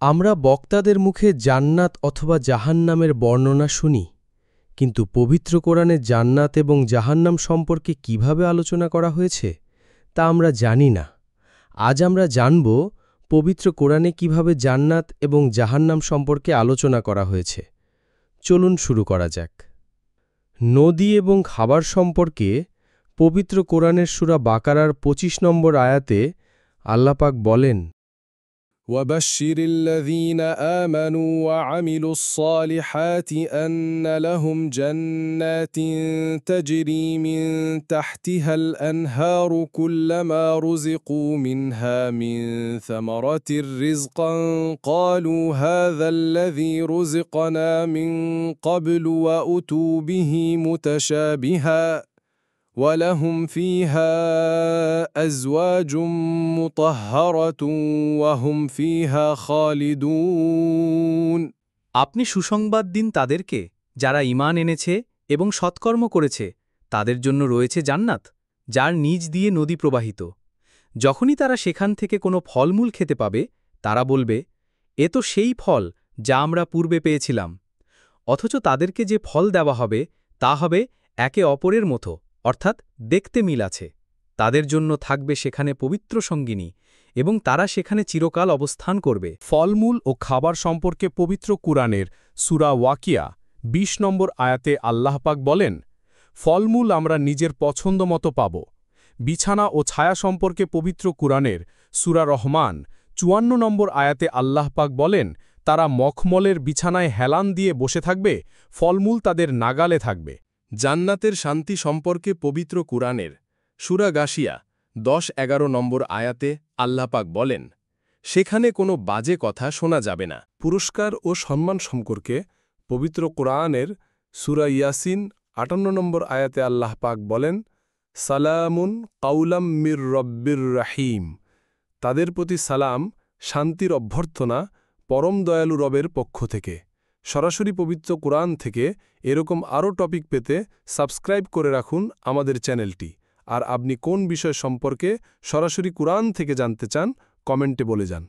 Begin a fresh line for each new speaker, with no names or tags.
আমরা বক্তাদের মুখে জান্নাত অথবা জাহান্নামের বর্ণনা শুনি, কিন্তু পবিত্র কোরআনে জান্নাত এবং জাহান্নাম সম্পর্কে কিভাবে আলোচনা করা হয়েছে তা আমরা জানি না। আজ আমরা জানব পবিত্র কোরআনে কিভাবে জান্নাত এবং জাহান্নাম সম্পর্কে আলোচনা করা হয়েছে। চলুন শুরু করা যাক। নদী এবং খাবার সম্পর্কে পবিত্র কোরআনের সূরা বাকারার ২৫ নম্বর আয়াতে আল্লাহ পাক বলেন,
وبشر الذين آمنوا وعملوا الصالحات أن لهم جنات تجري من تحتها الأنهار كلما رزقوا منها من ثمرة رزقا قالوا هذا الذي رزقنا من قبل وأتوا به متشابها وَلَهُمْ فِيهَا أَزْوَاجٌ مُطَهَّرَةٌ وَهُمْ فِيهَا خَالِدُونَ।
আপনি সুসংবাদ দিন তাদেরকে যারা ঈমান এনেছে এবং সৎকর্ম করেছে, তাদের জন্য রয়েছে জান্নাত, যার নিজ দিয়ে নদী প্রবাহিত। যখনই তারা সেখান থেকে কোনো ফলমূল খেতে পাবে, তারা বলবে, এ তো সেই ফল যা আমরা পূর্বে পেয়েছিলাম। অথচ তাদেরকে যে ফল দেওয়া হবে তা হবে একে অপরের মতো, অর্থাৎ দেখতে মিল আছে। তাদের জন্য থাকবে সেখানে পবিত্র সঙ্গিনী এবং তারা সেখানে চিরকাল অবস্থান করবে।
ফলমূল ও খাবার সম্পর্কে পবিত্র কুরআনের সূরা ওয়াকিয়া ২০ নম্বর আয়াতে আল্লাহ পাক বলেন, ফলমূল আমরা নিজের পছন্দ মতো পাব। বিছানা ও ছায়া সম্পর্কে পবিত্র কুরআনের সূরা রহমান ৫৪ নম্বর আয়াতে আল্লাহ পাক বলেন, তারা মখমলের বিছানায় হেলান দিয়ে বসে থাকবে, ফলমূল তাদের নাগালে থাকবে।
জান্নাতের শান্তি সম্পর্কে পবিত্র কুরআনের সূরা গাশিয়া ১০-১১ নম্বর আয়াতে আল্লাহ পাক বলেন, সেখানে কোনো বাজে কথা শোনা যাবে না।
পুরস্কার ও সম্মান সম্পর্কে পবিত্র কোরআনের সূরা ইয়াসিন ৫৮ নম্বর আয়াতে আল্লাহ পাক বলেন, সালামুন কাউলাম মির রব্বির রাহিম। তাদের প্রতি সালাম, শান্তির অভ্যর্থনা পরম দয়ালু রবের পক্ষ থেকে। সরাসরি পবিত্র কোরআন থেকে এরকম আরও টপিক পেতে সাবস্ক্রাইব করে রাখুন আমাদের চ্যানেলটি। আর আপনি কোন বিষয় সম্পর্কে সরাসরি কোরআন থেকে জানতে চান, কমেন্টে বলে যান।